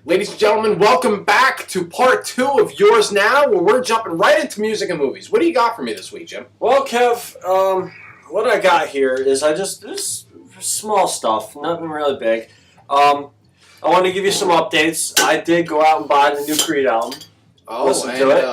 Ladies and gentlemen, welcome back to part 2 of Yours Now, where we're jumping right into music and movies. What do you got for me this week, Jim? Well, Kev, what I got here is just small stuff, nothing really big. I want to give you some updates. I did go out and buy the new Creed album. Listen to it.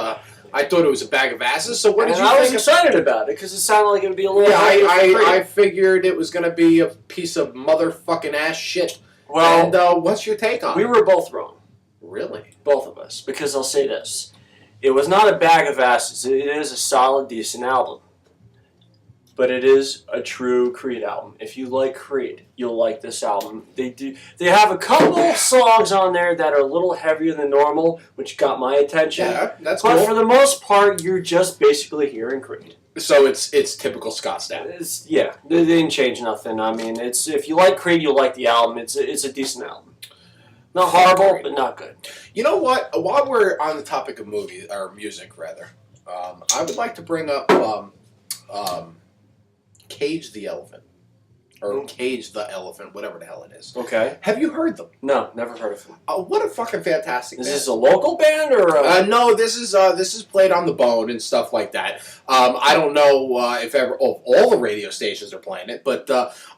I thought it was a bag of asses, so what did you think? I was excited about it, because it sounded like it would be a little I figured it was going to be a piece of motherfucking ass shit. Well, and what's your take on it? We were both wrong. Really? Both of us. Because I'll say this. It was not a bag of asses. It is a solid, decent album. But it is a true Creed album. If you like Creed, you'll like this album. They have a couple songs on there that are a little heavier than normal, which got my attention. Yeah, that's cool. But for cool. the most part, you're just basically hearing Creed. So it's typical Scott stuff. Yeah, they didn't change nothing. I mean, if you like Creed, you'll like the album. It's a decent album. Not horrible, but not good. You know what? While we're on the topic of movies, or music rather, I would like to bring up Cage the Elephant. Or Cage the Elephant, whatever the hell it is. Okay. Have you heard them? No, never heard of them. What a fucking fantastic band. Is this a local band or? No, this is played on the Bone and stuff like that. I don't know if all the radio stations are playing it, but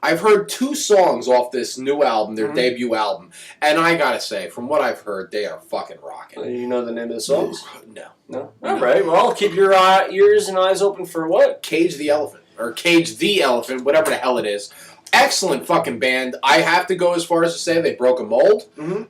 I've heard 2 songs off this new album, their debut album, and I gotta say, from what I've heard, they are fucking rocking. You know the name of the songs? No. All right. Well, keep your ears and eyes open for what? Cage the Elephant, or Cage the Elephant, whatever the hell it is. Excellent fucking band. I have to go as far as to say they broke a mold.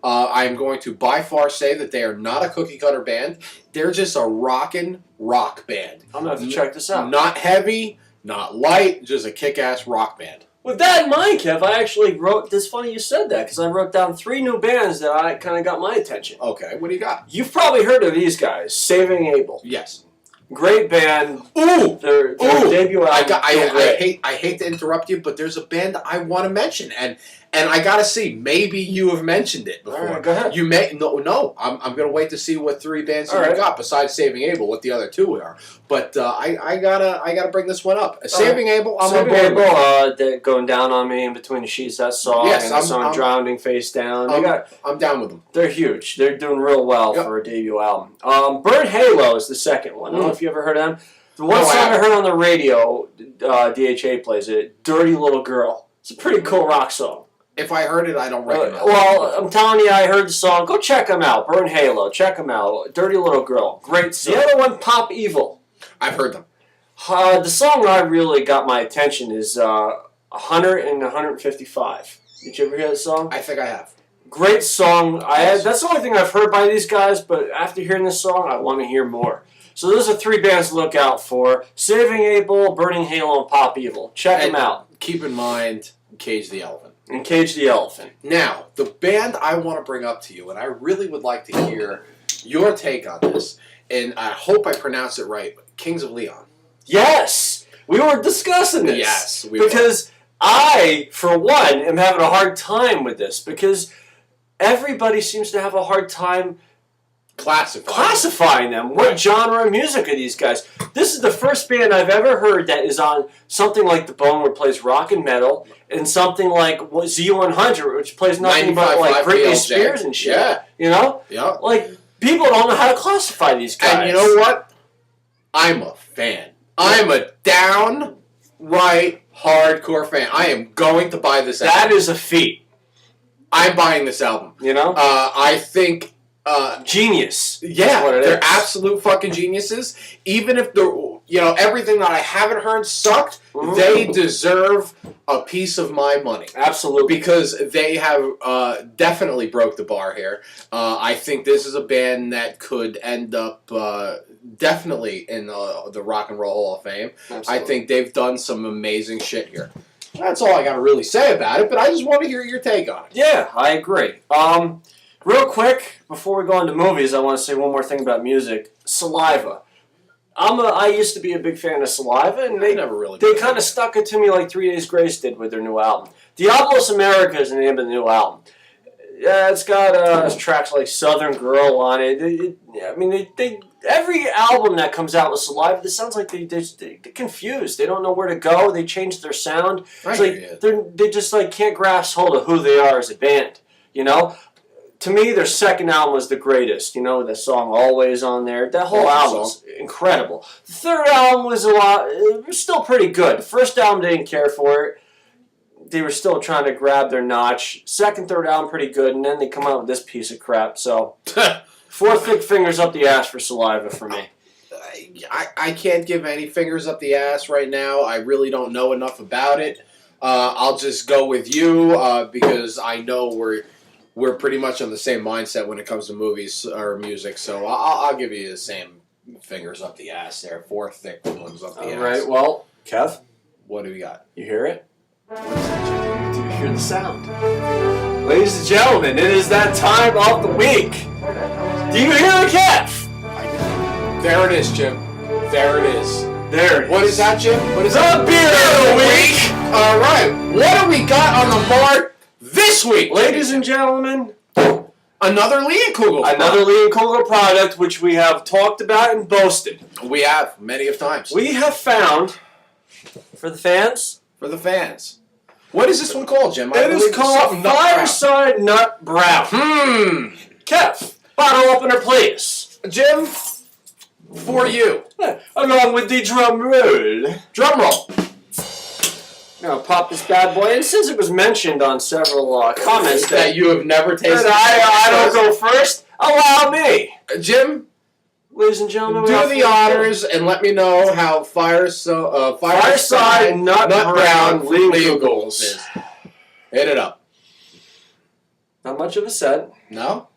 I am going to by far say that they are not a cookie cutter band. They're just a rockin' rock band. I'm going to have to check this out. Not heavy, not light, just a kick-ass rock band. With that in mind, Kev, I actually wrote, it's funny you said that, because I wrote down 3 new bands that I kind of got my attention. Okay, what do you got? You've probably heard of these guys, Saving Abel. Yes. Great band. Ooh! Their debut album. I hate to interrupt you, but there's a band I want to mention, and I gotta see. Maybe you have mentioned it before. All right, go ahead. You may no. I'm gonna wait to see what 3 bands you got besides Saving Abel. What the other 2 are, but I gotta bring this one up. Saving Abel. Saving Abel. Going down on me in between the sheets. That song. Yes, and the song Drowning Face Down. I'm down with them. They're huge. They're doing real well for a debut album. Burn Halo is the second one. I don't know if you ever heard of them. The one song I heard on the radio, DHA plays it, Dirty Little Girl. It's a pretty cool rock song. If I heard it, I don't recognize it. Well, I'm telling you, I heard the song. Go check them out. Burn Halo. Check them out. Dirty Little Girl. Great song. The other one, Pop Evil. I've heard them. The song that really got my attention is 100 and 155. Did you ever hear that song? I think I have. Great song. That's the only thing I've heard by these guys, but after hearing this song, I want to hear more. So those are 3 bands to look out for. Saving Abel, Burning Halo, and Pop Evil. Check them out. Keep in mind, Cage the Elephant. And Cage the Elephant. Now, the band I want to bring up to you, and I really would like to hear your take on this, and I hope I pronounce it right, Kings of Leon. Yes! We were discussing this. Yes, we because I, for one, am having a hard time with this, because everybody seems to have a hard time classifying them. What genre of music are these guys? This is the first band I've ever heard that is on something like The Bone, where it plays rock and metal, and something like Z100, which plays nothing but like Britney Spears and shit. Yeah. You know? Yeah. Like, people don't know how to classify these guys. And you know what? I'm a fan. I'm a downright hardcore fan. I am going to buy this album. That is a feat. I'm buying this album. You know? I think... genius. Yeah, they're absolute fucking geniuses. Even if everything that I haven't heard sucked, they deserve a piece of my money. Absolutely. Because they have definitely broke the bar here. I think this is a band that could end up definitely in the Rock and Roll Hall of Fame. Absolutely. I think they've done some amazing shit here. That's all I got to really say about it, but I just want to hear your take on it. Yeah, I agree. Real quick, before we go into movies, I want to say one more thing about music. Saliva. I used to be a big fan of Saliva, and they kind of stuck it to me like 3 Days Grace did with their new album. Diablos America is the name of the new album. Yeah, it's got tracks like Southern Girl on it. Every album that comes out with Saliva, it sounds like they're confused. They don't know where to go. They changed their sound. It's like they just can't grasp hold of who they are as a band. You know, to me, their second album was the greatest. You know, the song "Always" on there. That whole album was incredible. The third album was it was still pretty good. The first album, they didn't care for it. They were still trying to grab their notch. Second, third album, pretty good, and then they come out with this piece of crap. So, 4 thick fingers up the ass for Saliva for me. I can't give any fingers up the ass right now. I really don't know enough about it. I'll just go with you because I know we're pretty much on the same mindset when it comes to movies or music. So I'll give you the same fingers up the ass there. 4 thick ones up the ass. All right. Well, Kev, what do we got? You hear it? Do you hear the sound? Ladies and gentlemen, it is that time of the week. Do you hear it, Kev? There it is, Jim. There it is. There it is. What is that, Jim? What is the beer of the week? All right. What do we got on the board this week? Ladies and gentlemen, another Leonkugel. Another Leonkugel product which we have talked about and boasted. We have, many of times. We have found, for the fans? For the fans. What is this one called, Jim? It is called Fireside Nut Brown. Kev, bottle opener, please. Jim, for you. Along with the drum roll. Drum roll. Now pop this bad boy. And since it was mentioned on several comments that you have never tasted, I don't go first. Allow me, Jim. Ladies and gentlemen, do the honors and let me know how Fireside Nut Brown Leonkugels is. Hit it up. Not much of a set. No.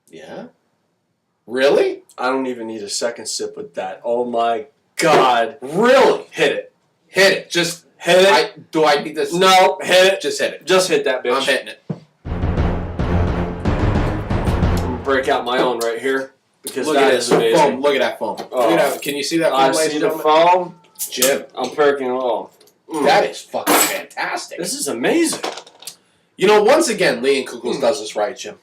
Yeah. Really? I don't even need a second sip with that. Oh my God. Really? Hit it. Hit it. Just hit it. Do I need this? No, hit it. Just hit it. Just hit that bitch. I'm hitting it. I'm gonna break out my own right here. Because Look that at is this amazing. foam. Look at that foam. Oh. Look at that. Can you see that foam? I see the foam. Jim. I'm perking along. That is fucking fantastic. This is amazing. You know, once again, Leonkugels does us right, Jim.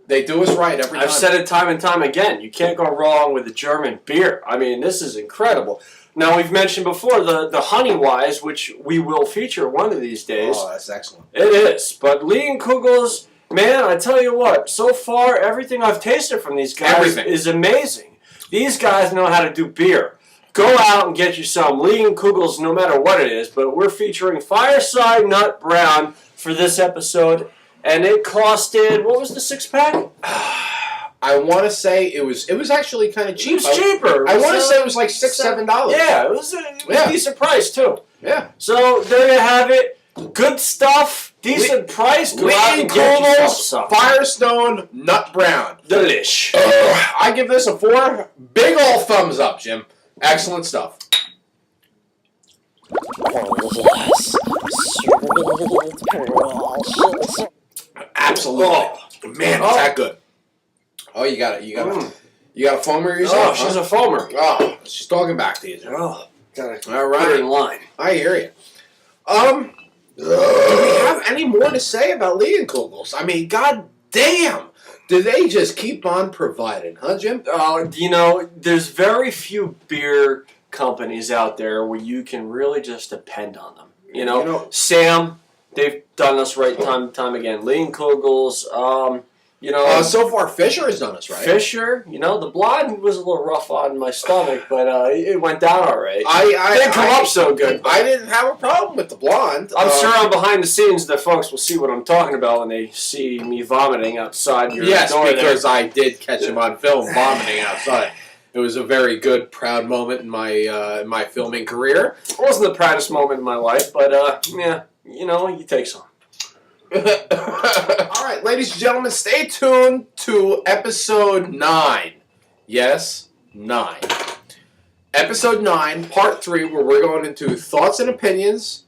They do us right every time. I've said it time and time again. You can't go wrong with a German beer. I mean, this is incredible. Now, we've mentioned before the Honey Wise, which we will feature one of these days. Oh, that's excellent. It is. But Leonkugels, man, I tell you what, so far, everything I've tasted from these guys is amazing. These guys know how to do beer. Go out and get you some Leonkugels no matter what it is. But we're featuring Fireside Nut Brown for this episode. And it costed, what was the 6-pack? I want to say it was actually kind of cheap. It was cheaper. I want to say it was like $6-7. Yeah, it was a decent price too. Yeah. So there you have it. Good stuff. Decent price. Go out and get yourself some. Firestone Nut Brown. Delish. I give this a 4. Big ol' thumbs up, Jim. Excellent stuff. Absolutely. Oh, man, it's that good. Oh, you got it. You got a foamer yourself? Oh, she's a foamer. Oh, she's talking back to you. Oh, gotta all right. Put her in line. I hear you. Do we have any more to say about Leonkugels? I mean, god damn. Do they just keep on providing, huh, Jim? You know, there's very few beer companies out there where you can really just depend on them. You know Sam, they've done us right time and time again. Leonkugels, so far Fisher has done us right. Fisher, the blonde was a little rough on my stomach, but it went down all right. I didn't come up so good. I didn't have a problem with the blonde. I'm sure on behind the scenes the folks will see what I'm talking about when they see me vomiting outside your door. Yes, because I did catch him on film vomiting outside. It was a very good, proud moment in my filming career. It wasn't the proudest moment in my life, but you take some. All right, ladies and gentlemen, stay tuned to episode 9. Yes, 9. Episode 9, part 3, where we're going into thoughts and opinions.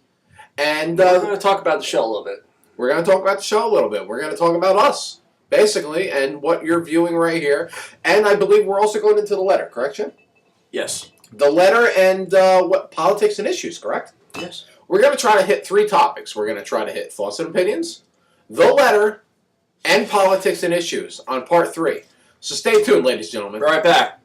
And we're going to talk about the show a little bit. We're going to talk about the show a little bit. We're going to talk about us, basically, and what you're viewing right here. And I believe we're also going into the letter, correct, Jim? Yes. The letter and what politics and issues, correct? Yes. We're going to try to hit 3 topics. We're going to try to hit thoughts and opinions, the letter, and politics and issues on part 3. So stay tuned, ladies and gentlemen. Be right back.